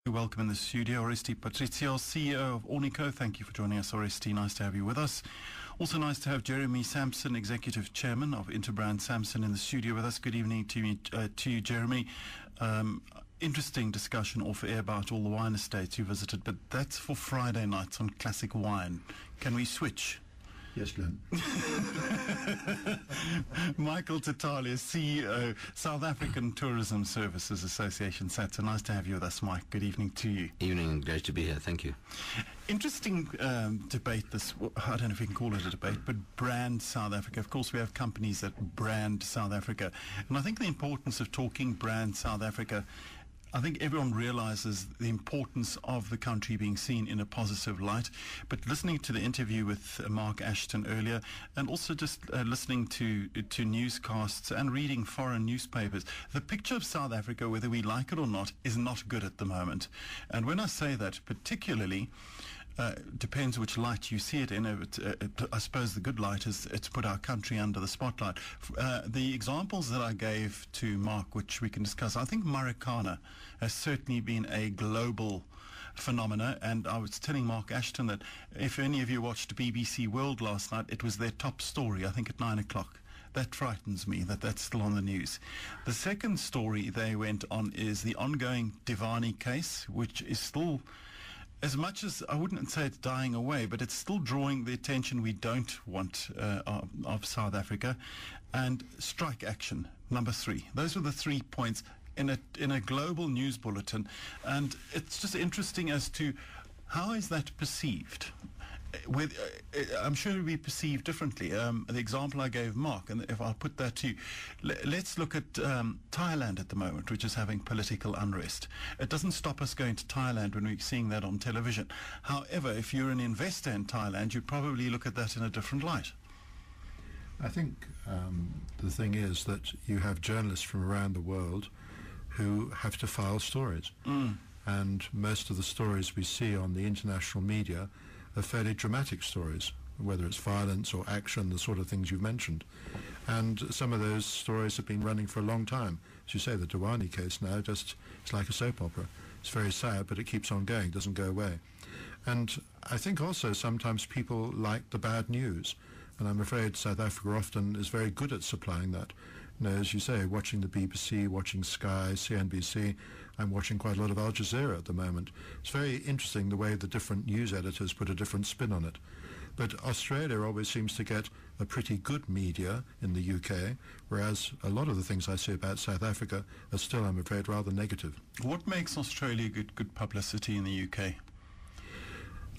Welcome in the studio, Oresti Patricios, CEO of Ornico. Thank you for joining us, Oresti. Nice to have you with us. Also nice to have Jeremy Sampson, Executive Chairman of Interbrand Samson, in the studio with us. Good evening to you, Jeremy. Interesting discussion off air about all the wine estates you visited, but that's for Friday nights on Classic Wine. Can we switch? Yes, Glenn. Michael Tatalia, CEO, South African Tourism Services Association, SATSA. Nice to have you with us, Mike. Good evening to you. Evening, great to be here. Thank you. Interesting debate this, I don't know if we can call it a debate, but brand South Africa. Of course, we have companies that brand South Africa. And I think the importance of talking brand South Africa, I think everyone realizes the importance of the country being seen in a positive light. But listening to the interview with Mark Ashton earlier, and also just listening to newscasts and reading foreign newspapers, the picture of South Africa, whether we like it or not, is not good at the moment. And when I say that, particularly, depends which light you see it in. I suppose the good light is it's put our country under the spotlight. The examples that I gave to Mark, which we can discuss, I think Marikana has certainly been a global phenomena, and I was telling Mark Ashton that if any of you watched BBC World last night, it was their top story, I think at 9 o'clock. That frightens me that that's still on the news. The second story they went on is the ongoing Divani case, which is still, as much as I wouldn't say it's dying away, but it's still drawing the attention we don't want of South Africa. And strike action, number 3. Those were the 3 points in a global news bulletin. And it's just interesting as to how is that perceived. I'm sure it will be perceived differently. The example I gave Mark, and if I'll put that to you, let's look at Thailand at the moment, which is having political unrest. It doesn't stop us going to Thailand when we're seeing that on television. However, if you're an investor in Thailand, you'd probably look at that in a different light. I think the thing is that you have journalists from around the world who have to file stories. And most of the stories we see on the international media are fairly dramatic stories, whether it's violence or action, the sort of things you've mentioned. And some of those stories have been running for a long time. As you say, the Divani case now, it's like a soap opera. It's very sad, but it keeps on going, doesn't go away. And I think also sometimes people like the bad news. And I'm afraid South Africa often is very good at supplying that. You know, as you say, watching the BBC, watching Sky, CNBC, I'm watching quite a lot of Al Jazeera at the moment. It's very interesting the way the different news editors put a different spin on it. But Australia always seems to get a pretty good media in the UK, whereas a lot of the things I say about South Africa are still, I'm afraid, rather negative. What makes Australia good publicity in the UK?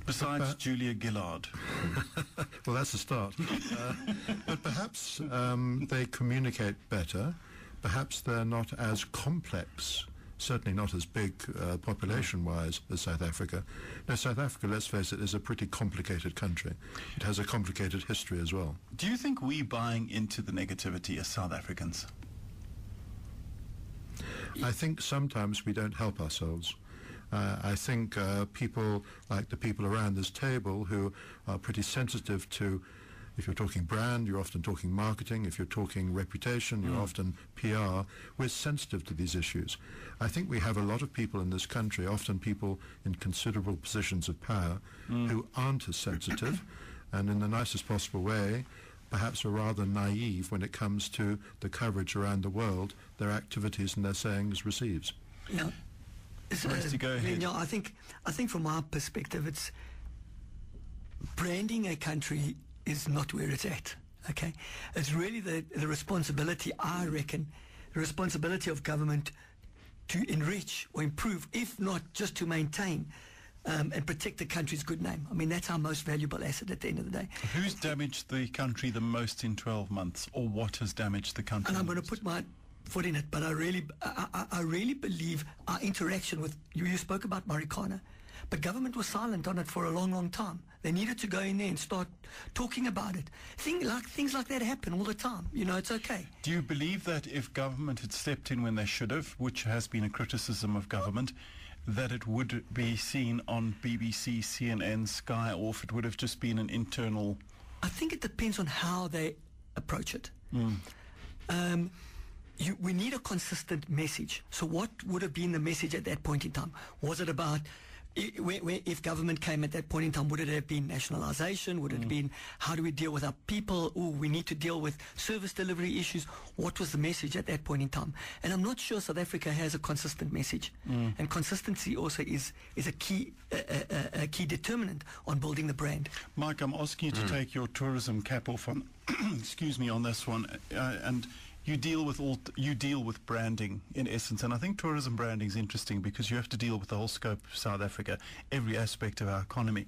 Besides Julia Gillard. Well, that's a start. But perhaps they communicate better. Perhaps they're not as complex, certainly not as big population-wise as South Africa. Now, South Africa, let's face it, is a pretty complicated country. It has a complicated history as well. Do you think we're buying into the negativity as South Africans? I think sometimes we don't help ourselves. I think people like the people around this table who are pretty sensitive to, if you're talking brand, you're often talking marketing. If you're talking reputation, you're often PR. We're sensitive to these issues. I think we have a lot of people in this country, often people in considerable positions of power, who aren't as sensitive, and in the nicest possible way, perhaps are rather naive when it comes to the coverage around the world their activities and their sayings receives. Yeah. Go ahead. You know, I think from our perspective, it's branding a country is not where it's at. Okay, it's really the responsibility, I reckon, the responsibility of government to enrich or improve, if not just to maintain and protect the country's good name. I mean, that's our most valuable asset at the end of the day. Who's damaged the country the most in 12 months, or what has damaged the country? And I'm going to put my foot in it, but I really believe our interaction with you spoke about Marikana, but government was silent on it for a long time. They needed to go in there and start talking about it. Things like that happen all the time. You know, it's okay. Do you believe that if government had stepped in when they should have, which has been a criticism of government, that it would be seen on BBC, CNN, Sky, or if it would have just been an internal? I think it depends on how they approach it. we need a consistent message. So what would have been the message at that point in time? Was it about, if government came at that point in time, would it have been nationalisation? Would it have been, how do we deal with our people? Oh, we need to deal with service delivery issues. What was the message at that point in time? And I'm not sure South Africa has a consistent message. And consistency also is a key determinant on building the brand. Mike, I'm asking you to take your tourism cap off on, excuse me, on this one, and you deal with branding in essence, and I think tourism branding is interesting because you have to deal with the whole scope of South Africa, every aspect of our economy.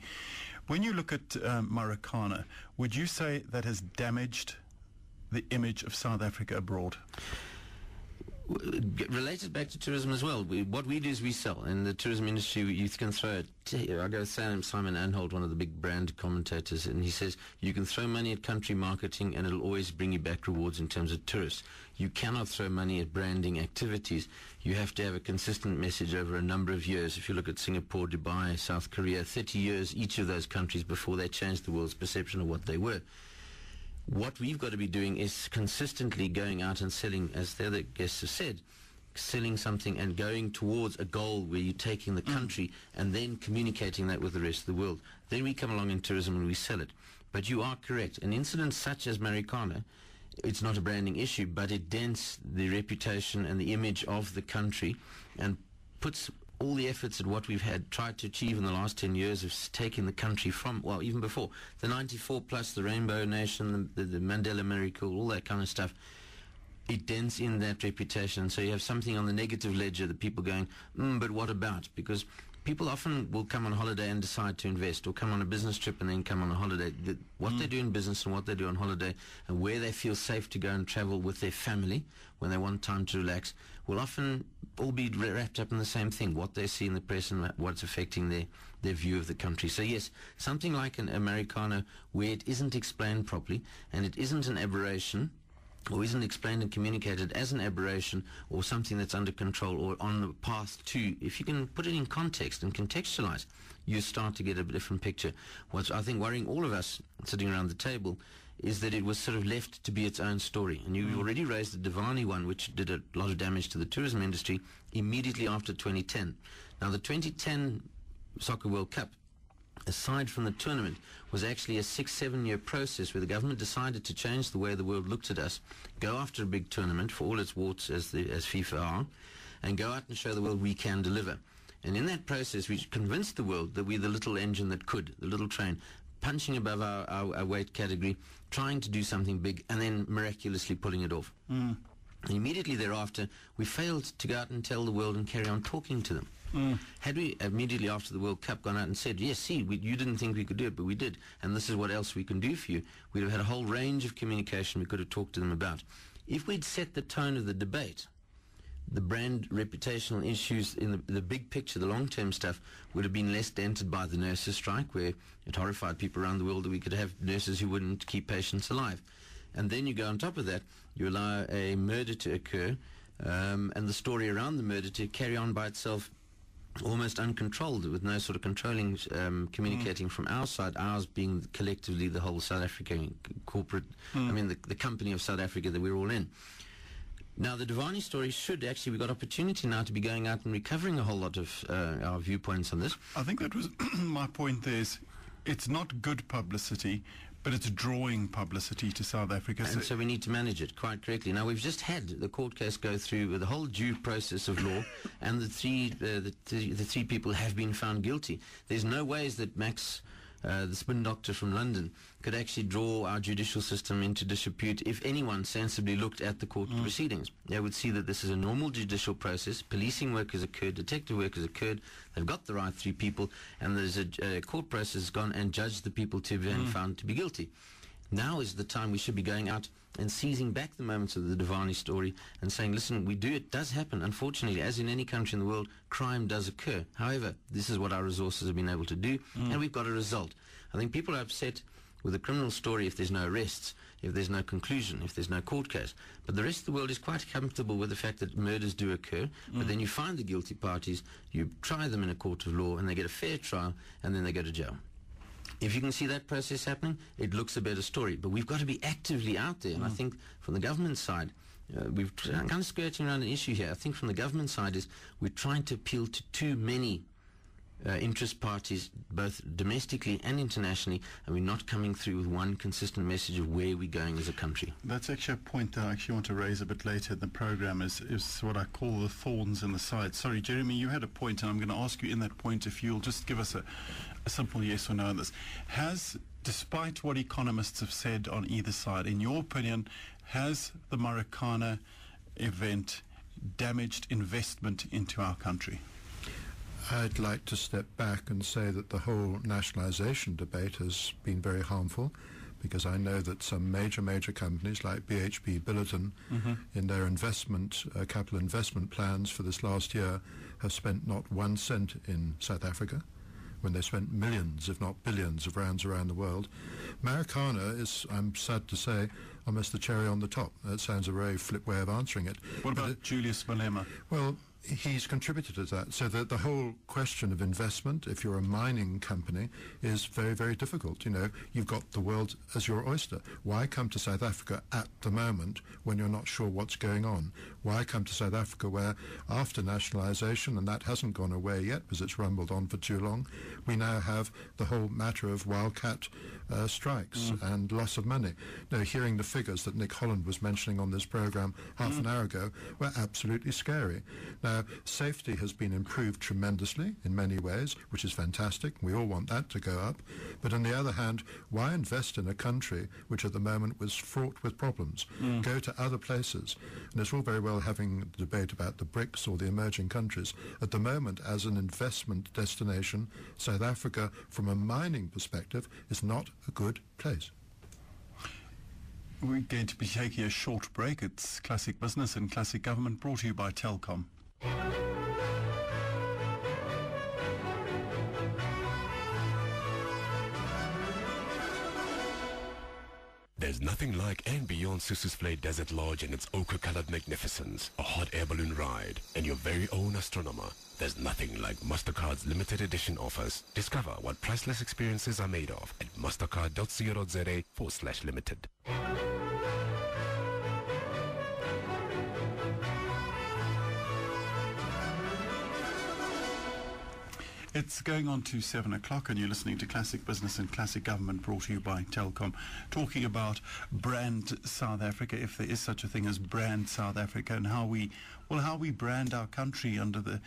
When you look at Marikana, would you say that has damaged the image of South Africa abroad? Related back to tourism as well, what we do is we sell. In the tourism industry, you can throw it. I go with Simon Anholt, one of the big brand commentators, and he says you can throw money at country marketing and it'll always bring you back rewards in terms of tourists. You cannot throw money at branding activities. You have to have a consistent message over a number of years. If you look at Singapore, Dubai, South Korea, 30 years, each of those countries before they changed the world's perception of what they were. What we've got to be doing is consistently going out and selling, as the other guests have said, selling something and going towards a goal where you're taking the country and then communicating that with the rest of the world. Then we come along in tourism and we sell it. But you are correct. An incident such as Marikana, it's not a branding issue, but it dents the reputation and the image of the country and puts all the efforts at what we've tried to achieve in the last 10 years of taking the country from, well, even before, the 94 plus, the Rainbow Nation, the Mandela Miracle, all that kind of stuff, it dents in that reputation. So you have something on the negative ledger that people going, but what about? Because people often will come on holiday and decide to invest, or come on a business trip and then come on a holiday. What they do in business and what they do on holiday and where they feel safe to go and travel with their family when they want time to relax will often all be wrapped up in the same thing, what they see in the press and what's affecting their view of the country. So yes, something like an Americana where it isn't explained properly and it isn't an aberration, or isn't explained and communicated as an aberration or something that's under control or on the path to, if you can put it in context and contextualize, you start to get a different picture. What's, I think, worrying all of us sitting around the table is that it was sort of left to be its own story. And you already raised the Divani one, which did a lot of damage to the tourism industry immediately after 2010. Now, the 2010 Soccer World Cup, aside from the tournament, was actually a 6-7 year process where the government decided to change the way the world looked at us, go after a big tournament for all its warts as FIFA are, and go out and show the world we can deliver. And in that process, we convinced the world that we're the little engine that could, the little train, punching above our weight category, trying to do something big, and then miraculously pulling it off. And immediately thereafter, we failed to go out and tell the world and carry on talking to them. Had we immediately after the World Cup gone out and said, yes, see, you didn't think we could do it, but we did, and this is what else we can do for you, we'd have had a whole range of communication we could have talked to them about. If we'd set the tone of the debate, the brand reputational issues in the big picture, the long-term stuff, would have been less dented by the nurses' strike, where it horrified people around the world that we could have nurses who wouldn't keep patients alive. And then you go on top of that, you allow a murder to occur, and the story around the murder to carry on by itself almost uncontrolled, with no sort of controlling, communicating from our side, ours being collectively the whole South African corporate, I mean the company of South Africa that we're all in. Now, the Divani story should actually, we've got opportunity now to be going out and recovering a whole lot of our viewpoints on this. I think that was my point there is, it's not good publicity, but it's drawing publicity to South Africa. And so we need to manage it quite correctly. Now, we've just had the court case go through with the whole due process of law, and the three people have been found guilty. There's no ways that Max, the spin doctor from London, could actually draw our judicial system into disrepute if anyone sensibly looked at the court proceedings. They would see that this is a normal judicial process. Policing work has occurred, detective work has occurred, they've got the right three people, and there's a court process has gone and judged the people to be found to be guilty. Now is the time we should be going out and seizing back the moments of the Divani story and saying, listen, it does happen. Unfortunately, as in any country in the world, crime does occur. However, this is what our resources have been able to do, and we've got a result. I think people are upset with a criminal story if there's no arrests, if there's no conclusion, if there's no court case. But the rest of the world is quite comfortable with the fact that murders do occur, but then you find the guilty parties, you try them in a court of law, and they get a fair trial, and then they go to jail. If you can see that process happening, it looks a better story. But we've got to be actively out there. And I think from the government side, we're kind of skirting around an issue here. I think from the government side is we're trying to appeal to too many interest parties, both domestically and internationally, and we're not coming through with one consistent message of where we're going as a country. That's actually a point that I actually want to raise a bit later in the program, is what I call the thorns in the side. Sorry, Jeremy, you had a point, and I'm going to ask you in that point if you'll just give us a simple yes or no on this. Despite what economists have said on either side, in your opinion, has the Marikana event damaged investment into our country? I'd like to step back and say that the whole nationalisation debate has been very harmful, because I know that some major companies like BHP Billiton, in their capital investment plans for this last year, have spent not 1 cent in South Africa, when they spent millions, if not billions, of rands around the world. Marikana is, I'm sad to say, almost the cherry on the top. That sounds a very flip way of answering it. What about Julius Malema? Well, he's contributed to that. So the whole question of investment, if you're a mining company, is very, very difficult. You know, you've got the world as your oyster. Why come to South Africa at the moment when you're not sure what's going on? Why come to South Africa where, after nationalisation, and that hasn't gone away yet because it's rumbled on for too long, we now have the whole matter of wildcat strikes and loss of money. Now, hearing the figures that Nick Holland was mentioning on this programme half an hour ago were absolutely scary. Now, safety has been improved tremendously in many ways, which is fantastic. We all want that to go up. But on the other hand, why invest in a country which at the moment was fraught with problems? Go to other places. And it's all very well having a debate about the BRICS or the emerging countries. At the moment, as an investment destination, South Africa, from a mining perspective, is not a good place. We're going to be taking a short break. It's Classic Business and Classic Government, brought to you by Telkom. There's nothing like and beyond Sossusvlei Desert Lodge and its ochre-colored magnificence, a hot air balloon ride, and your very own astronomer. There's nothing like MasterCard's limited edition offers. Discover what priceless experiences are made of at mastercard.co.za/limited. It's going on to 7 o'clock, and you're listening to Classic Business and Classic Government, brought to you by Telkom, talking about brand South Africa, if there is such a thing as brand South Africa, and how we brand our country under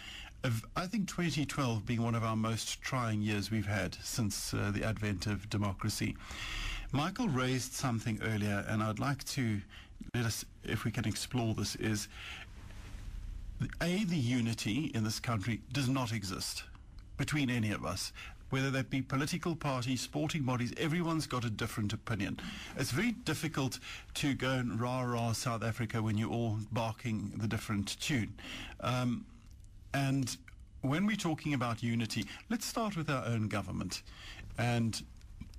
I think 2012 being one of our most trying years we've had since the advent of democracy. Michael raised something earlier, and I'd like to if we can explore this, is the unity in this country does not exist between any of us, whether that be political parties, sporting bodies. Everyone's got a different opinion. It's very difficult to go and rah-rah South Africa when you're all barking the different tune. And when we're talking about unity, let's start with our own government. And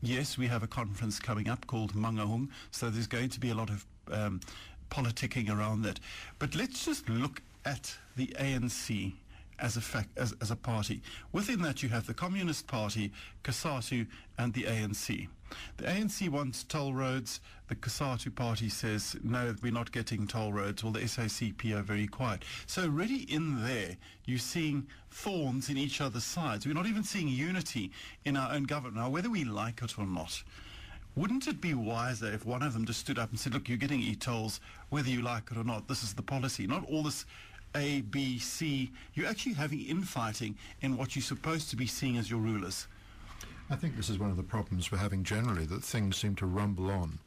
yes, we have a conference coming up called Mangaung, so there's going to be a lot of politicking around that. But let's just look at the ANC as a party. Within that, you have the Communist Party, COSATU, and the ANC. The ANC wants toll roads. The COSATU party says, no, we're not getting toll roads. Well, the SACP are very quiet. So already in there, you're seeing thorns in each other's sides. We're not even seeing unity in our own government. Now, whether we like it or not, wouldn't it be wiser if one of them just stood up and said, look, you're getting e-tolls, whether you like it or not, this is the policy, not all this A, B, C. You're actually having infighting in what you're supposed to be seeing as your rulers. I think this is one of the problems we're having generally, that things seem to rumble on.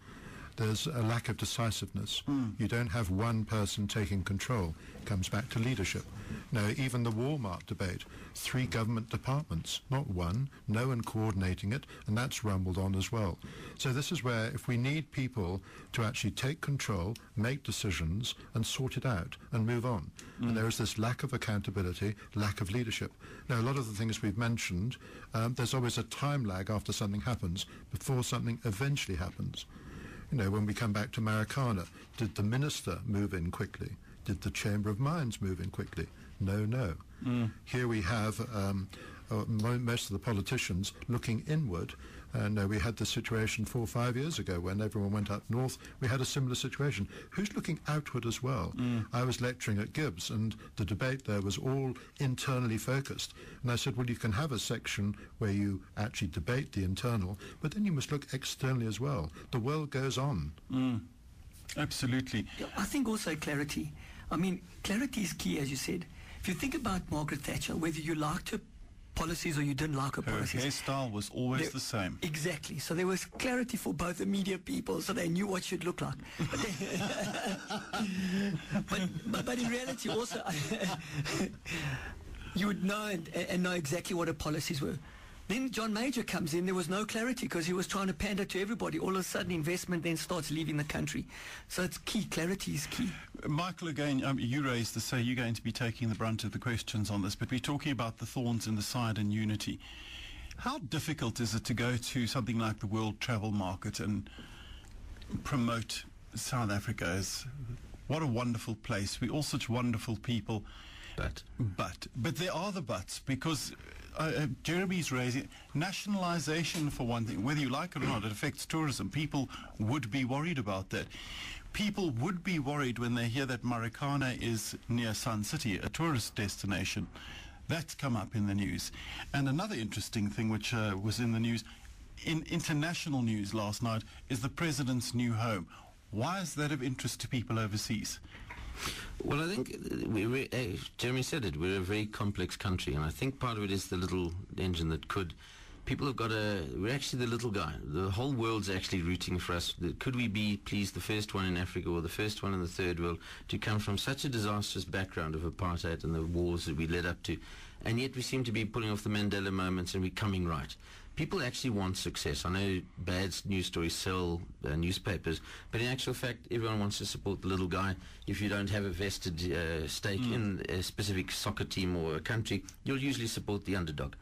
There's a lack of decisiveness. You don't have one person taking control. It comes back to leadership. Now, even the Walmart debate, 3 government departments, not one, no one coordinating it, and that's rumbled on as well. So this is where, if we need people to actually take control, make decisions, and sort it out, and move on. And there is this lack of accountability, lack of leadership. Now, a lot of the things we've mentioned, there's always a time lag after something happens, before something eventually happens. You know, when we come back to Marikana, did the minister move in quickly? Did the Chamber of Mines move in quickly? No. Here we have most of the politicians looking inward. And we had this situation 4 or 5 years ago when everyone went up north. We had a similar situation. Who's looking outward as well? I was lecturing at Gibbs, and the debate there was all internally focused. And I said, well, you can have a section where you actually debate the internal, but then you must look externally as well. The world goes on. Absolutely. I think also clarity. I mean, clarity is key, as you said. If you think about Margaret Thatcher, whether you liked her policies or you didn't like her Her policies, hairstyle was always the same. Exactly. So there was clarity for both the media people, so they knew what she'd look like. But in reality also, you would know and know exactly what her policies were. Then John Major comes in, there was no clarity because he was trying to pander to everybody. All of a sudden investment then starts leaving the country. So it's key, clarity is key. Michael, again, you raised the say you're going to be taking the brunt of the questions on this, but we're talking about the thorns in the side and unity. How difficult is it to go to something like the World Travel Market and promote South Africa as what a wonderful place, we're all such wonderful people. But there are the buts, because Jeremy's raising nationalisation for one thing. Whether you like it or not, it affects tourism. People would be worried about that. People would be worried when they hear that Marikana is near Sun City, a tourist destination. That's come up in the news. And another interesting thing which was in the news, in international news last night, is the President's new home. Why is that of interest to people overseas? Well, I think Jeremy said it. We're a very complex country, and I think part of it is the little engine that could. People have got we're actually the little guy. The whole world's actually rooting for us. Could we be, please, the first one in Africa or the first one in the third world to come from such a disastrous background of apartheid and the wars that we led up to, and yet we seem to be pulling off the Mandela moments and we're coming right. People actually want success. I know bad news stories sell newspapers, but in actual fact, everyone wants to support the little guy. If you don't have a vested stake in a specific soccer team or a country, you'll usually support the underdog.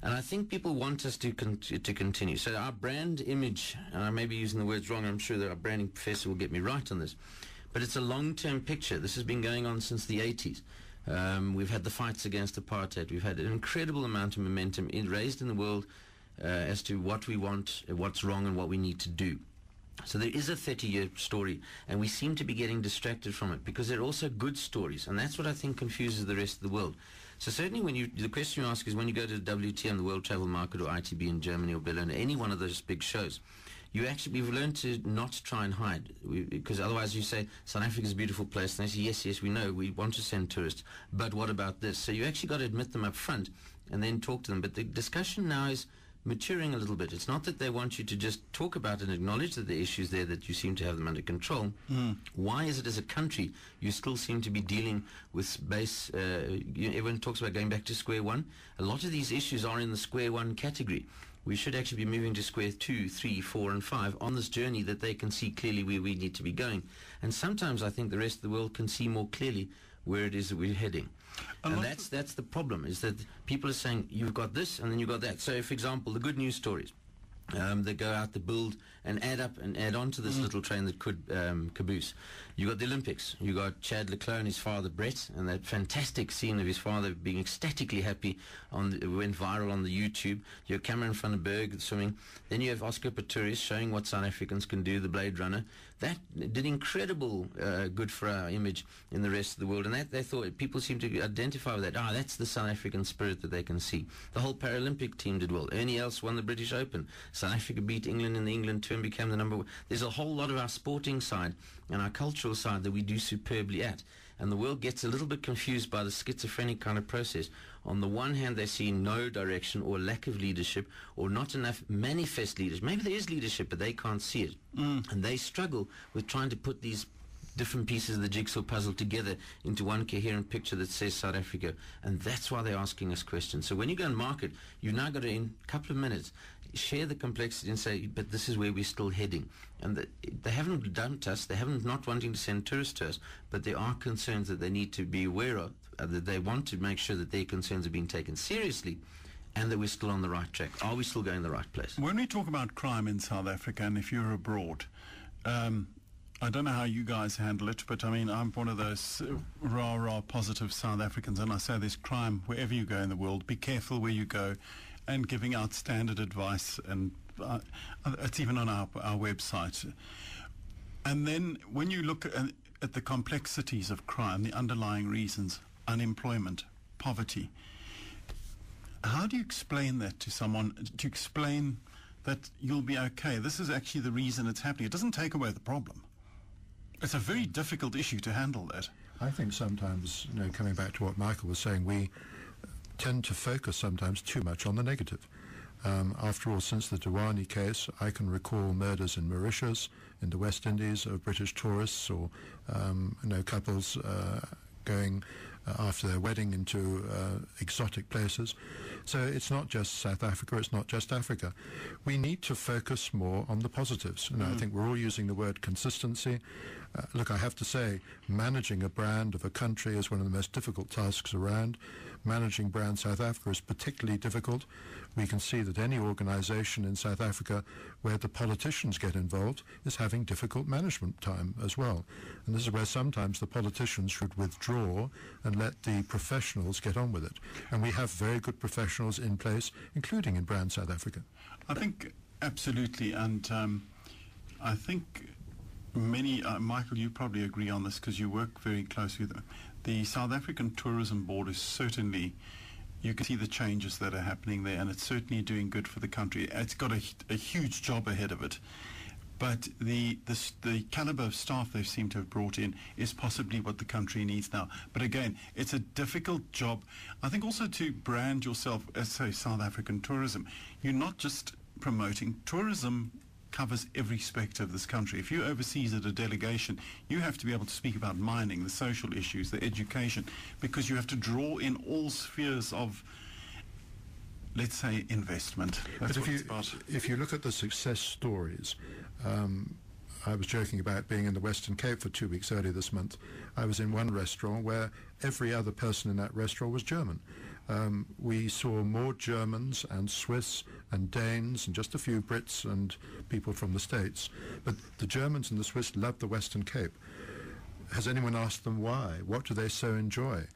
And I think people want us to continue. So our brand image, and I may be using the words wrong, I'm sure that our branding professor will get me right on this, but it's a long-term picture. This has been going on since the 80s. We've had the fights against apartheid. We've had an incredible amount of momentum raised in the world as to what we want, what's wrong, and what we need to do. So there is a 30-year story, and we seem to be getting distracted from it because they're also good stories, and that's what I think confuses the rest of the world. So certainly the question you ask is when you go to the WTM, the World Travel Market, or ITB in Germany or Berlin, any one of those big shows, we've learned to not try and hide, because otherwise you say South Africa is a beautiful place, and they say yes, we know, we want to send tourists, but what about this? So you actually got to admit them up front and then talk to them. But the discussion now is maturing a little bit. It's not that they want you to just talk about and acknowledge that the issues there, that you seem to have them under control. Why is it as a country you still seem to be dealing with base, everyone talks about going back to square one. A lot of these issues are in the square one category. We should actually be moving to square 2, 3, 4 and 5 on this journey that they can see clearly where we need to be going. And sometimes I think the rest of the world can see more clearly where it is that we're heading. And that's the problem, is that people are saying you've got this and then you've got that. So, for example, the good news stories. They go out, they build and add up and add on to this little train that could caboose. You got the Olympics. You got Chad Leclerc and his father Brett, and that fantastic scene of his father being ecstatically happy went viral on the YouTube. You have Cameron van der Berg swimming. Then you have Oscar Pistorius showing what South Africans can do, the Blade Runner. That did incredible good for our image in the rest of the world, and that they thought people seem to identify with that. That's the South African spirit that they can see. The whole Paralympic team did well. Ernie Els won the British Open. South Africa beat England in the England tour and became the number one. There's a whole lot of our sporting side and our cultural side that we do superbly at. And the world gets a little bit confused by the schizophrenic kind of process. On the one hand, they see no direction or lack of leadership or not enough manifest leadership. Maybe there is leadership, but they can't see it. And they struggle with trying to put these different pieces of the jigsaw puzzle together into one coherent picture that says South Africa. And that's why they're asking us questions. So when you go and market, you've now got to, in a couple of minutes, share the complexity and say, but this is where we're still heading. And they haven't dumped us, they haven't not wanting to send tourists to us, but there are concerns that they need to be aware of, that they want to make sure that their concerns are being taken seriously and that we're still on the right track. Are we still going the right place? When we talk about crime in South Africa, and if you're abroad, I don't know how you guys handle it, but I mean, I'm one of those rah positive South Africans, and I say there's crime wherever you go in the world. Be careful where you go, and giving out standard advice, and it's even on our website. And then when you look at the complexities of crime, the underlying reasons, unemployment, poverty, how do you explain that to someone, to explain that you'll be okay? This is actually the reason it's happening. It doesn't take away the problem. It's a very difficult issue to handle that. I think sometimes, coming back to what Michael was saying, we tend to focus sometimes too much on the negative. After all, since the Dewani case, I can recall murders in Mauritius, in the West Indies, of British tourists, or couples going after their wedding into exotic places. So it's not just South Africa, it's not just Africa. We need to focus more on the positives. I think we're all using the word consistency. Look, I have to say, managing a brand of a country is one of the most difficult tasks around. Managing Brand South Africa is particularly difficult. We can see that any organization in South Africa where the politicians get involved is having difficult management time as well. And this is where sometimes the politicians should withdraw and let the professionals get on with it. And we have very good professionals in place, including in Brand South Africa. I think absolutely, and I think many, Michael, you probably agree on this because you work very closely with them. The South African Tourism Board is certainly, you can see the changes that are happening there, and it's certainly doing good for the country. It's got a huge job ahead of it. But the caliber of staff they seem to have brought in is possibly what the country needs now. But again, it's a difficult job. I think also to brand yourself as, say, South African tourism. You're not just promoting tourism. Covers every spectre of this country. If you're overseas at a delegation, you have to be able to speak about mining, the social issues, the education, because you have to draw in all spheres of, let's say, investment. That's but what it's about. If you look at the success stories, I was joking about being in the Western Cape for 2 weeks earlier this month. I was in one restaurant where every other person in that restaurant was German. We saw more Germans and Swiss and Danes and just a few Brits and people from the States. But the Germans and the Swiss loved the Western Cape. Has anyone asked them why? What do they so enjoy?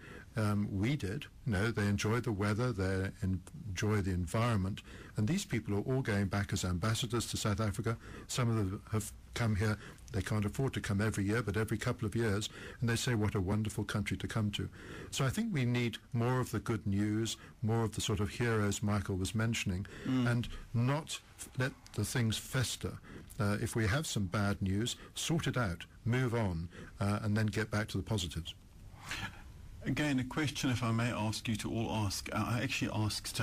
We did. They enjoy the weather, they enjoy the environment, and these people are all going back as ambassadors to South Africa. Some of them have come here. They can't afford to come every year, but every couple of years, and they say what a wonderful country to come to. So I think we need more of the good news, more of the sort of heroes Michael was mentioning, and not let the things fester. If we have some bad news, sort it out, move on, and then get back to the positives. Again, a question, if I may ask you to all ask. I actually asked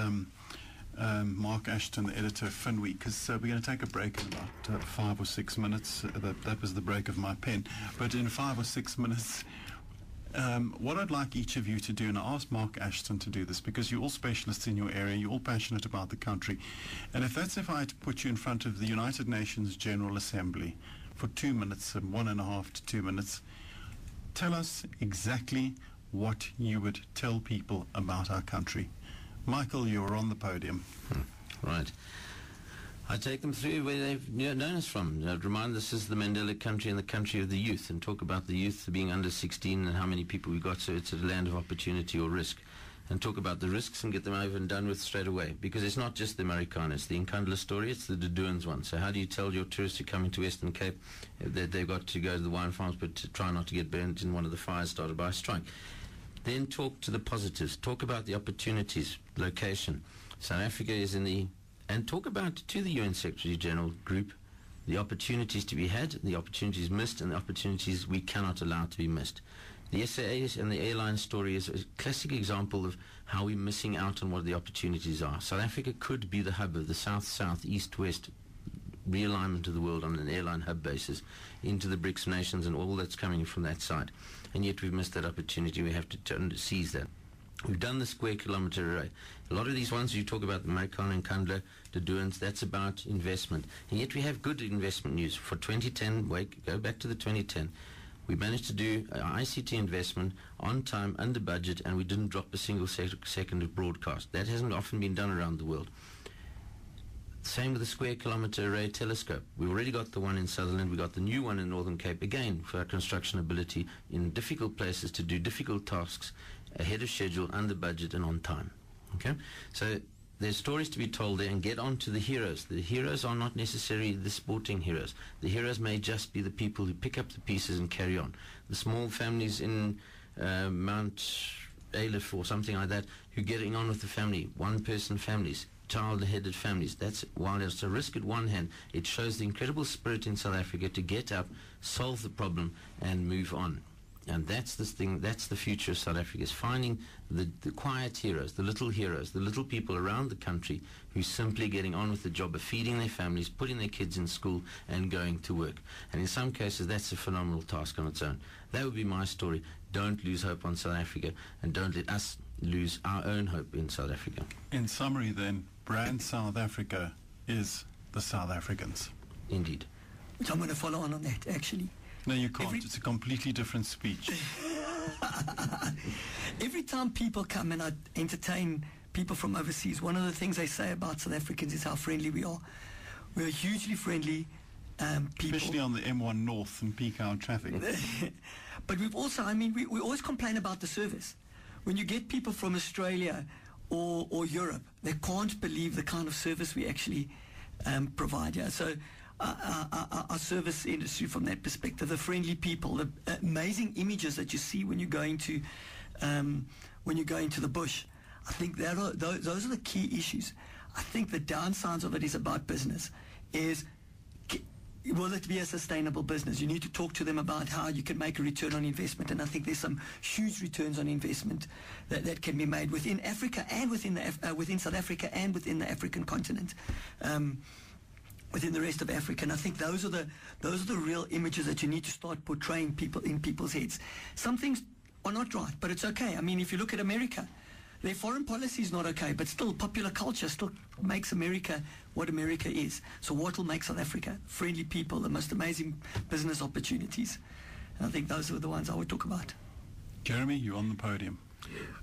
Mark Ashton, the editor of Finweek, because we're going to take a break in about 5 or 6 minutes. That was the break of my pen. But in 5 or 6 minutes, what I'd like each of you to do, and I asked Mark Ashton to do this, because you're all specialists in your area, you're all passionate about the country, and if I had to put you in front of the United Nations General Assembly for 2 minutes, 1.5 to 2 minutes, tell us exactly what you would tell people about our country. Michael, you're on the podium. Right. I take them through where they've known us from. I'd remind this is the Mandela country and the country of the youth, and talk about the youth being under 16 and how many people we've got, so it's a land of opportunity or risk. And talk about the risks and get them over and done with straight away. Because it's not just the Amerikaners, the Nkandla story, it's the Duduans one. So how do you tell your tourists who come into Western Cape that they've got to go to the wine farms but to try not to get burnt in one of the fires started by a strike? Then talk to the positives. Talk about the opportunities, location. South Africa is in the... And talk about to the UN Secretary General group the opportunities to be had, the opportunities missed, and the opportunities we cannot allow to be missed. The SAS and the airline story is a classic example of how we're missing out on what the opportunities are. South Africa could be the hub of the south-south, east-west realignment of the world on an airline hub basis into the BRICS nations and all that's coming from that side. And yet we've missed that opportunity. We have to seize that. We've done the square kilometre array. A lot of these ones you talk about, the Marikana and Nkandla, the Duans, that's about investment. And yet we have good investment news. For 2010, go back to the 2010, we managed to do ICT investment on time, under budget, and we didn't drop a single second of broadcast. That hasn't often been done around the world. Same with the square kilometre array telescope. We've already got the one in Sutherland. We've got the new one in Northern Cape, again, for our construction ability in difficult places to do difficult tasks ahead of schedule, under budget, and on time. Okay? So there's stories to be told there, and get on to the heroes. The heroes are not necessarily the sporting heroes. The heroes may just be the people who pick up the pieces and carry on. The small families in Mount Aleph or something like that who are getting on with the family, one-person families, child-headed families. That's, while it's a risk at one hand, it shows the incredible spirit in South Africa to get up, solve the problem, and move on. And that's the thing, that's the future of South Africa, is finding the quiet heroes, the little people around the country who are simply getting on with the job of feeding their families, putting their kids in school, and going to work. And in some cases, that's a phenomenal task on its own. That would be my story. Don't lose hope on South Africa, and don't let us lose our own hope in South Africa. In summary, then, brand South Africa is the South Africans. Indeed. So I'm going to follow on that, actually. No, you can't. It's a completely different speech. Every time people come and I entertain people from overseas, one of the things they say about South Africans is how friendly we are. We're hugely friendly people. Especially on the M1 North and peak hour traffic. But we've also, I mean, we always complain about the service. When you get people from Australia or Europe, they can't believe the kind of service we actually provide. Yeah? So our service industry, from that perspective, the friendly people, the amazing images that you see when you go into the bush, I think those are the key issues. I think the downsides of it is about business. Will it be a sustainable business? You need to talk to them about how you can make a return on investment, and I think there's some huge returns on investment that can be made within Africa and within South Africa and within the African continent, within the rest of Africa. And I think those are the real images that you need to start portraying in people's heads. Some things are not right, but it's okay. I mean, if you look at America, their foreign policy is not okay, but still popular culture still makes America what America is. So what will make South Africa? Friendly people, the most amazing business opportunities. And I think those are the ones I would talk about. Jeremy, you're on the podium.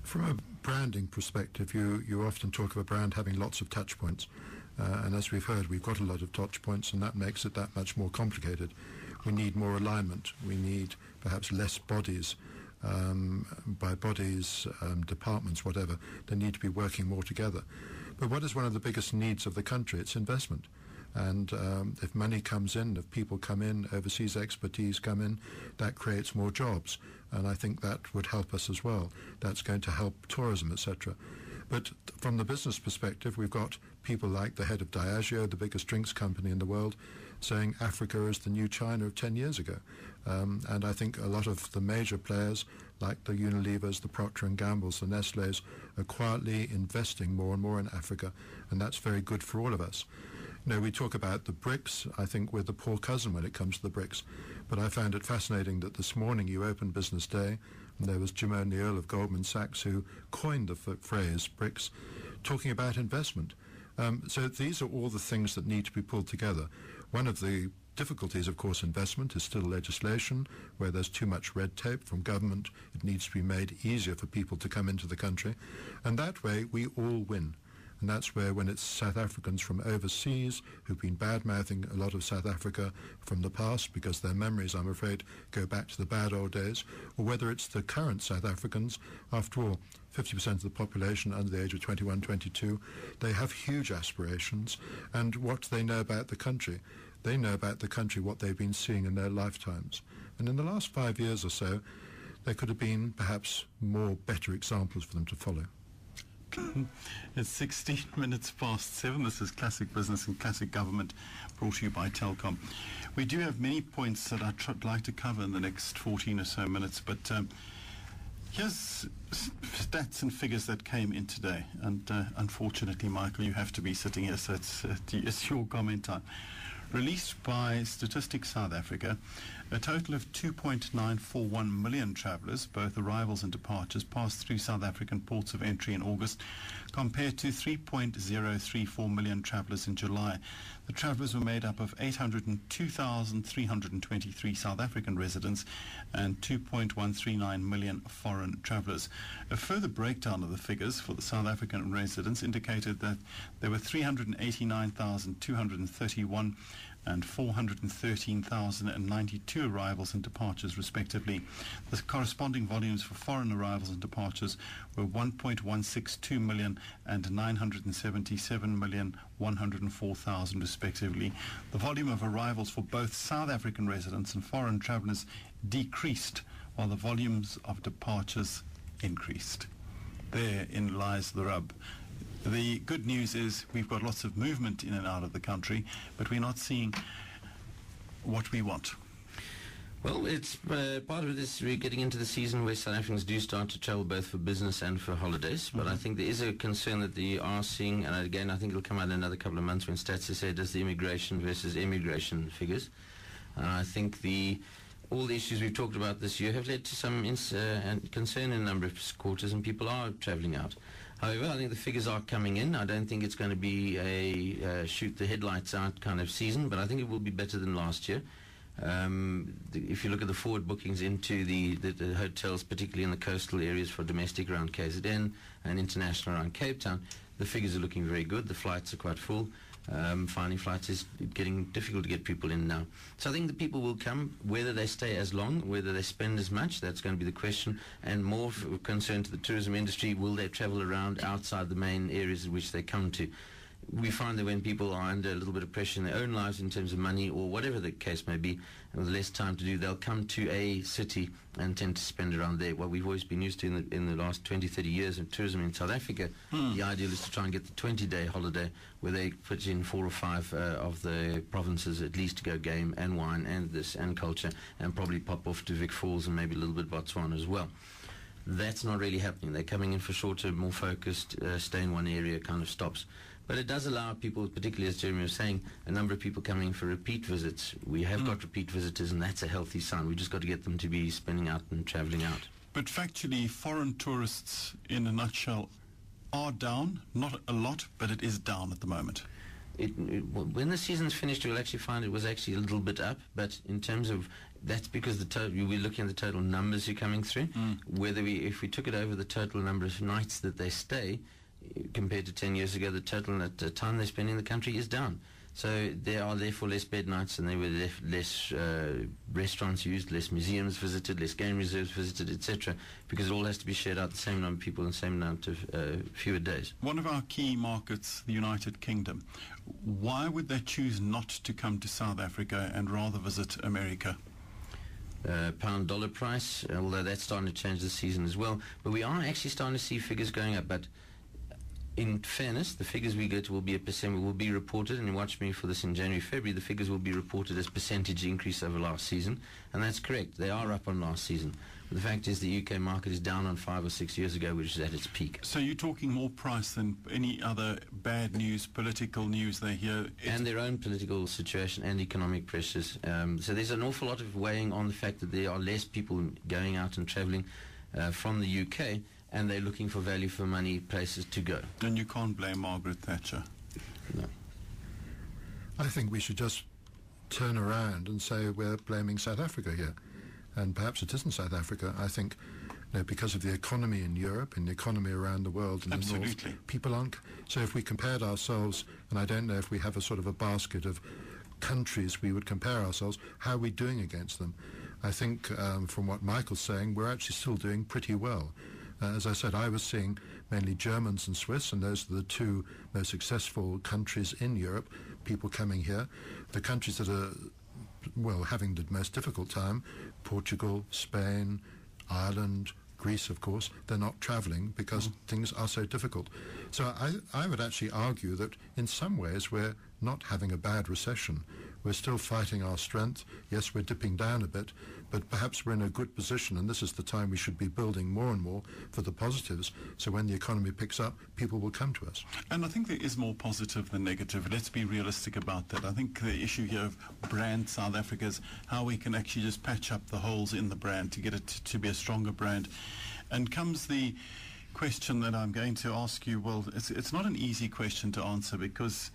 From a branding perspective, you often talk of a brand having lots of touch points. And as we've heard, we've got a lot of touch points, and that makes it that much more complicated. We need more alignment. We need perhaps less bodies. By bodies, departments, whatever, they need to be working more together. But what is one of the biggest needs of the country? It's investment. And if money comes in, if people come in, overseas expertise come in, that creates more jobs. And I think that would help us as well. That's going to help tourism, etc. But from the business perspective, we've got people like the head of Diageo, the biggest drinks company in the world, saying Africa is the new China of 10 years ago. And I think a lot of the major players, like the Unilevers, the Procter & Gamble's, the Nestle's, are quietly investing more and more in Africa, and that's very good for all of us. You know, we talk about the BRICS. I think we're the poor cousin when it comes to the BRICS. But I found it fascinating that this morning you opened Business Day, and there was Jim O'Neill of Goldman Sachs who coined the phrase BRICS, talking about investment. So these are all the things that need to be pulled together. One of the difficulties, of course, investment is still legislation, where there's too much red tape from government. It needs to be made easier for people to come into the country. And that way, we all win. And that's where, when it's South Africans from overseas who've been bad-mouthing a lot of South Africa from the past because their memories, I'm afraid, go back to the bad old days, or whether it's the current South Africans, after all, 50% of the population under the age of 21, 22, they have huge aspirations, and what they know about the country. They know about the country what they've been seeing in their lifetimes. And in the last 5 years or so, there could have been perhaps more better examples for them to follow. It's 16 minutes past 7. This is Classic Business and Classic Government, brought to you by Telkom. We do have many points that I'd like to cover in the next 14 or so minutes, but here's stats and figures that came in today. And unfortunately, Michael, you have to be sitting here, so it's your comment time. Released by Statistics South Africa, a total of 2.941 million travellers, both arrivals and departures, passed through South African ports of entry in August, compared to 3.034 million travellers in July. The travellers were made up of 802,323 South African residents and 2.139 million foreign travellers. A further breakdown of the figures for the South African residents indicated that there were 389,231 and 413,092 arrivals and departures, respectively. The corresponding volumes for foreign arrivals and departures were 1.162 million and 977,104,000, respectively. The volume of arrivals for both South African residents and foreign travellers decreased, while the volumes of departures increased. Therein lies the rub. The good news is we've got lots of movement in and out of the country, but we're not seeing what we want. Well, it's part of this. We're getting into the season where South Africans do start to travel both for business and for holidays. But I think there is a concern that they are seeing, and again, I think it'll come out in another couple of months when Stats SA does the immigration versus emigration figures. I think all the issues we've talked about this year have led to some concern in a number of quarters, and people are travelling out. However, I think the figures are coming in. I don't think it's going to be a shoot the headlights out kind of season, but I think it will be better than last year. If you look at the forward bookings into the hotels, particularly in the coastal areas for domestic around KZN and international around Cape Town, the figures are looking very good. The flights are quite full. Finding flights is getting difficult to get people in now. So I think the people will come, whether they stay as long, whether they spend as much, that's going to be the question. And more concerned to the tourism industry, will they travel around outside the main areas in which they come to? We find that when people are under a little bit of pressure in their own lives in terms of money or whatever the case may be, and with less time to do, they'll come to a city and tend to spend around there. What we've always been used to in the last 20, 30 years of tourism in South Africa, the ideal is to try and get the 20-day holiday where they put in 4 or 5 of the provinces at least to go game and wine and this and culture, and probably pop off to Vic Falls and maybe a little bit Botswana as well. That's not really happening. They're coming in for shorter, more focused, stay in one area kind of stops. But it does allow people, particularly as Jeremy was saying, a number of people coming for repeat visits. We have got repeat visitors, and that's a healthy sign. We've just got to get them to be spending out and travelling out. But factually, foreign tourists, in a nutshell, are down. Not a lot, but it is down at the moment. When the season's finished, you'll actually find it was actually a little bit up. But in terms of, that's because we're looking at the total numbers who are coming through. If we took it over the total number of nights that they stay, compared to 10 years ago, the total at the time they spend in the country is down. So there are therefore less bed nights, and there were less restaurants used, less museums visited, less game reserves visited, etc., because it all has to be shared out the same number of people in the same amount of fewer days. One of our key markets, the United Kingdom, why would they choose not to come to South Africa and rather visit America? Pound-dollar price, although that's starting to change this season as well. But we are actually starting to see figures going up. But in fairness, the figures we get will be a percent, will be reported, and you watch me for this in January, February, the figures will be reported as percentage increase over last season, and that's correct. They are up on last season. But the fact is the UK market is down on 5 or 6 years ago, which is at its peak. So you're talking more price than any other bad news, political news they hear? And their own political situation and economic pressures. So there's an awful lot of weighing on the fact that there are less people going out and travelling from the UK, and they're looking for value for money places to go. And you can't blame Margaret Thatcher. No. I think we should just turn around and say we're blaming South Africa here. And perhaps it isn't South Africa. I think because of the economy in Europe and the economy around the world in the north, people aren't. So if we compared ourselves, and I don't know if we have a sort of a basket of countries we would compare ourselves, how are we doing against them? I think from what Michael's saying, we're actually still doing pretty well. As I said, I was seeing mainly Germans and Swiss, and those are the 2 most successful countries in Europe, people coming here. The countries that are, well, having the most difficult time, Portugal, Spain, Ireland, Greece, of course, they're not travelling because things are so difficult. So I would actually argue that in some ways we're not having a bad recession. We're still fighting our strength. Yes, we're dipping down a bit, but perhaps we're in a good position, and this is the time we should be building more and more for the positives, so when the economy picks up, people will come to us. And I think there is more positive than negative. Let's be realistic about that. I think the issue here of brand South Africa is how we can actually just patch up the holes in the brand to get it to be a stronger brand. And comes the question that I'm going to ask you. Well, it's not an easy question to answer, because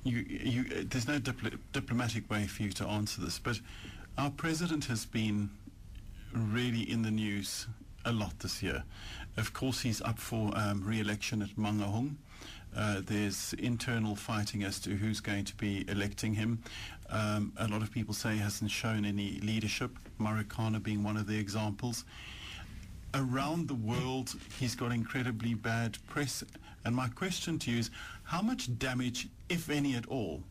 there's no diplomatic way for you to answer this, but our president has been really in the news a lot this year. Of course, he's up for re-election at Mangaung. There's internal fighting as to who's going to be electing him. A lot of people say he hasn't shown any leadership, Marikana being one of the examples. Around the world, he's got incredibly bad press. And my question to you is, how much damage, if any at all,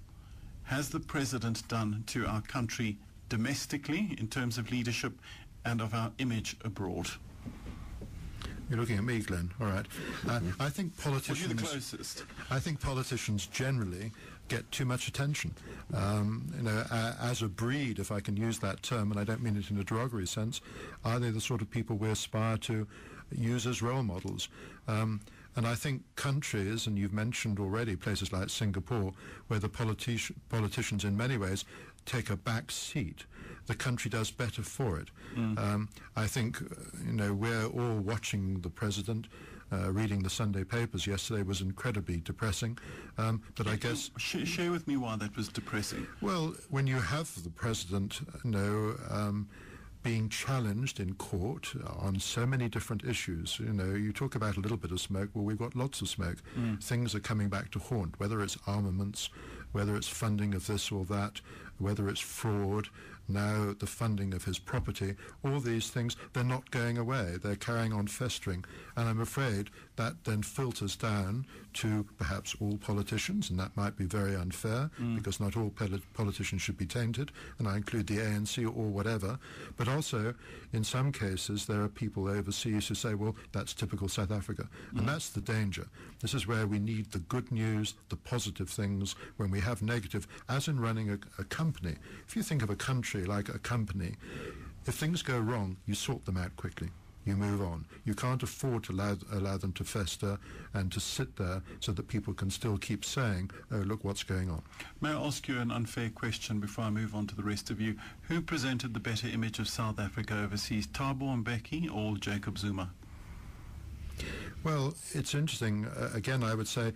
has the president done to our country domestically in terms of leadership and of our image abroad? You're looking at me, Glenn. All right. I think politicians... Well, you're the closest. I think politicians generally get too much attention. As a breed, if I can use that term, and I don't mean it in a derogatory sense, are they the sort of people we aspire to use as role models? And I think countries, and you've mentioned already places like Singapore, where the politicians in many ways take a back seat, the country does better for it. I think, we're all watching the president. Reading the Sunday papers yesterday was incredibly depressing. But I guess... Share with me why that was depressing. Well, when you have the president, being challenged in court on so many different issues. You talk about a little bit of smoke. Well, we've got lots of smoke. Things are coming back to haunt, whether it's armaments, whether it's funding of this or that, whether it's fraud, now the funding of his property, all these things, they're not going away. They're carrying on festering. And I'm afraid that then filters down to perhaps all politicians, and that might be very unfair, because not all politicians should be tainted, and I include the ANC or whatever. But also, in some cases, there are people overseas who say, well, that's typical South Africa. And that's the danger. This is where we need the good news, the positive things, when we have negative, as in running a company. If you think of a country like a company, if things go wrong, you sort them out quickly. You move on. You can't afford to allow them to fester and to sit there so that people can still keep saying, oh, look what's going on. May I ask you an unfair question before I move on to the rest of you? Who presented the better image of South Africa overseas, Thabo Mbeki or Jacob Zuma? Well, it's interesting. Again, I would say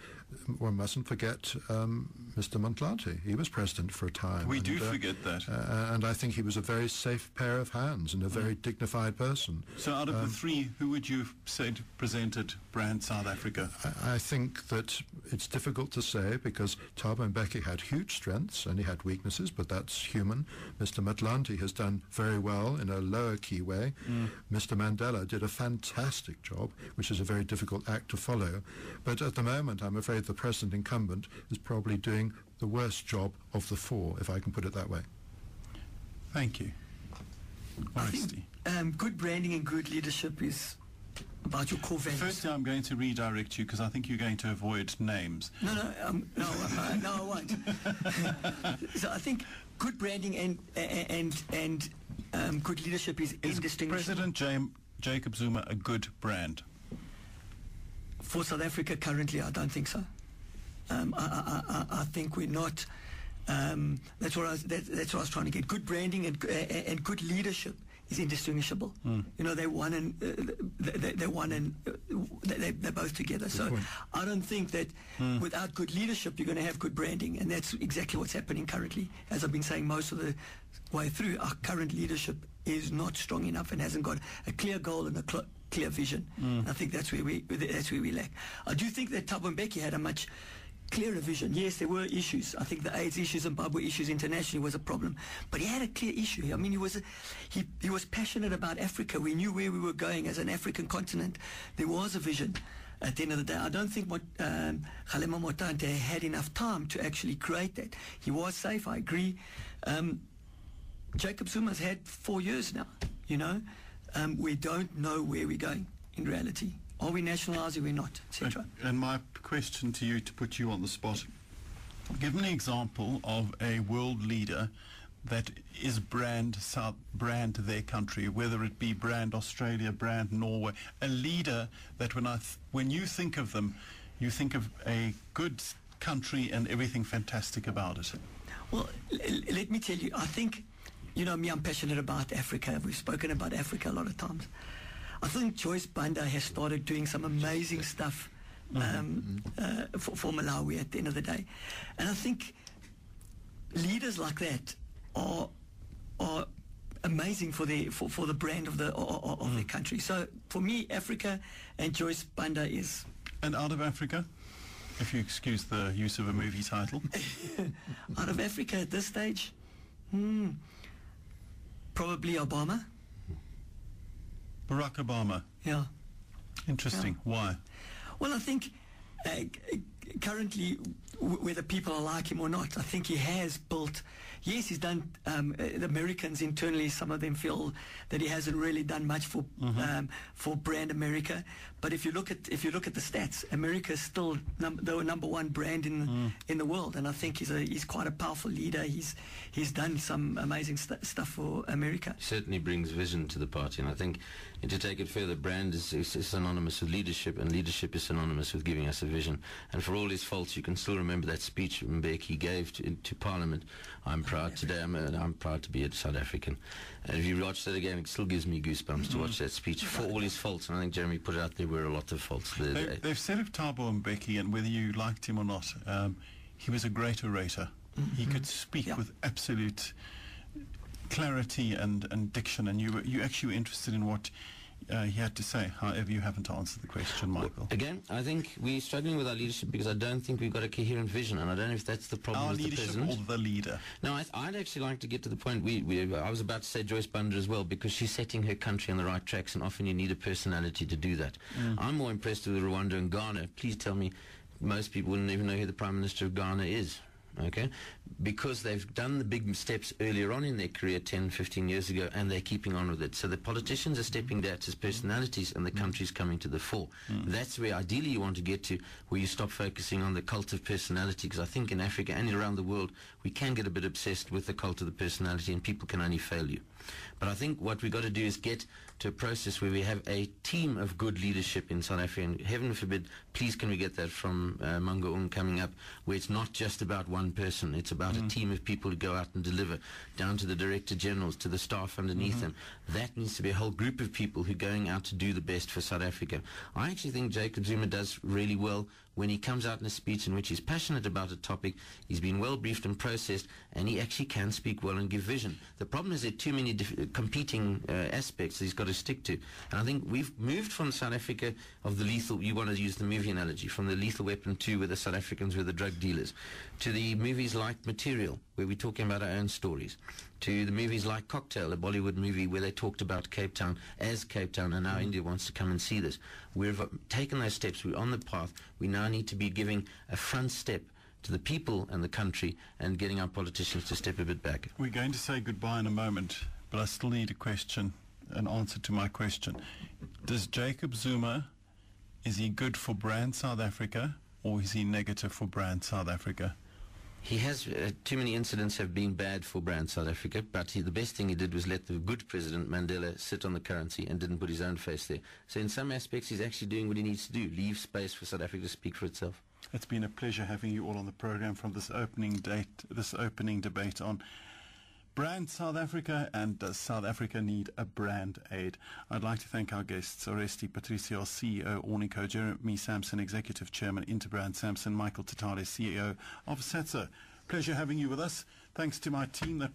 one mustn't forget Mr. Motlanthe. He was president for a time. We do forget that. And I think he was a very safe pair of hands and a very dignified person. So out of the three, who would you have said presented brand South Africa? I think that it's difficult to say, because Thabo Mbeki had huge strengths and he had weaknesses, but that's human. Mr. Motlanthe has done very well in a lower key way. Mr. Mandela did a fantastic job, which is a very difficult act to follow. But at the moment, I'm afraid the president incumbent is probably doing the worst job of the four, if I can put it that way. Thank you. Oresti. Good branding and good leadership is about your core values. Firstly, I'm going to redirect you because I think you're going to avoid names. No, I won't. So I think good branding and good leadership is indistinguishable. President Jacob Zuma a good brand? For South Africa currently, I don't think so. I think we're not. That's what I was trying to get. Good branding and good leadership is indistinguishable. They're one and they're both together. So I don't think that without good leadership you're going to have good branding, and that's exactly what's happening currently. As I've been saying most of the way through, our current leadership is not strong enough and hasn't got a clear goal and a clear vision. I think that's where we lack. I do think that Thabo Mbeki had a much clearer vision. Yes, there were issues. I think the AIDS issues, Zimbabwe issues internationally was a problem, but he had a clear issue. I mean, he was passionate about Africa. We knew where we were going as an African continent. There was a vision. At the end of the day, I don't think Kgalema Motlanthe had enough time to actually create that. He was safe, I agree. Jacob Zuma's had 4 years now, we don't know where we're going in reality. Are we nationalising, are we not, etc.? And my question to you, to put you on the spot, Give me an example of a world leader that is brand their country, whether it be brand Australia, brand Norway, a leader that when you think of them, you think of a good country and everything fantastic about it. Well, let me tell you, I think, you know me, I'm passionate about Africa. We've spoken about Africa a lot of times. I think Joyce Banda has started doing some amazing stuff for Malawi at the end of the day. And I think leaders like that are amazing for the brand of their country. So for me, Africa and Joyce Banda is... And out of Africa, if you excuse the use of a movie title. Out of Africa at this stage, probably Obama. Barack Obama. Yeah. Interesting. Yeah. Why? Well, I think currently, whether people like him or not, I think he has built... Yes, he's done... the Americans internally, some of them feel that he hasn't really done much for brand America. But if you look at the stats, America is still the number one brand in the world, and I think he's quite a powerful leader. He's done some amazing stuff for America. He certainly brings vision to the party, and I think, and to take it further, brand is synonymous with leadership, and leadership is synonymous with giving us a vision. And for all his faults, you can still remember that speech Mbeki gave to Parliament. I'm proud today. I'm proud to be a South African. And if you watch that again, it still gives me goosebumps to watch that speech. For all his faults, and I think Jeremy put it out, there were a lot of faults. They've said of Thabo Mbeki, and whether you liked him or not, he was a great orator. He could speak with absolute clarity and diction, and you actually were interested in what he had to say. However, you haven't answered the question, Michael. Again, I think we're struggling with our leadership because I don't think we've got a coherent vision, and I don't know if that's the problem with the president. Our leadership or the leader? No, I'd actually like to get to the point. I was about to say Joyce Banda as well, because she's setting her country on the right tracks, and often you need a personality to do that. I'm more impressed with Rwanda and Ghana. Please tell me, most people wouldn't even know who the Prime Minister of Ghana is. Okay, because they've done the big steps earlier on in their career 10, 15 years ago, and they're keeping on with it. So the politicians are stepping down as personalities, and the country's coming to the fore. That's where ideally you want to get to, where you stop focusing on the cult of personality, because I think in Africa and around the world we can get a bit obsessed with the cult of the personality, and people can only fail you. But I think what we've got to do is get to a process where we have a team of good leadership in South Africa, and heaven forbid, please can we get that from Mangaung coming up, where it's not just about one person, it's about a team of people who go out and deliver, down to the Director Generals, to the staff underneath them. That needs to be a whole group of people who are going out to do the best for South Africa. I actually think Jacob Zuma does really well when he comes out in a speech in which he's passionate about a topic, he's been well briefed and processed, and he actually can speak well and give vision. The problem is there are too many competing aspects that he's got to stick to. And I think we've moved from South Africa of the lethal, you want to use the movie analogy, from the Lethal Weapon 2 where the South Africans were the drug dealers, to the movies like Material, where we're talking about our own stories, to the movies like Cocktail, a Bollywood movie where they talked about Cape Town as Cape Town, and now India wants to come and see this. We've taken those steps, we're on the path. We now need to be giving a front step to the people and the country, and getting our politicians to step a bit back. We're going to say goodbye in a moment, but I still need an answer to my question. Does Jacob Zuma, is he good for brand South Africa, or is he negative for brand South Africa? He has, too many incidents have been bad for brand South Africa, but the best thing he did was let the good President Mandela sit on the currency and didn't put his own face there. So in some aspects he's actually doing what he needs to do, leave space for South Africa to speak for itself. It's been a pleasure having you all on the program from this opening debate on brand South Africa, and does South Africa need a brand aid? I'd like to thank our guests, Oresti Patricios, CEO Ornico, Jeremy Sampson, Executive Chairman Interbrand Samson, Michael Tatale, CEO of SATSA. Pleasure having you with us. Thanks to my team that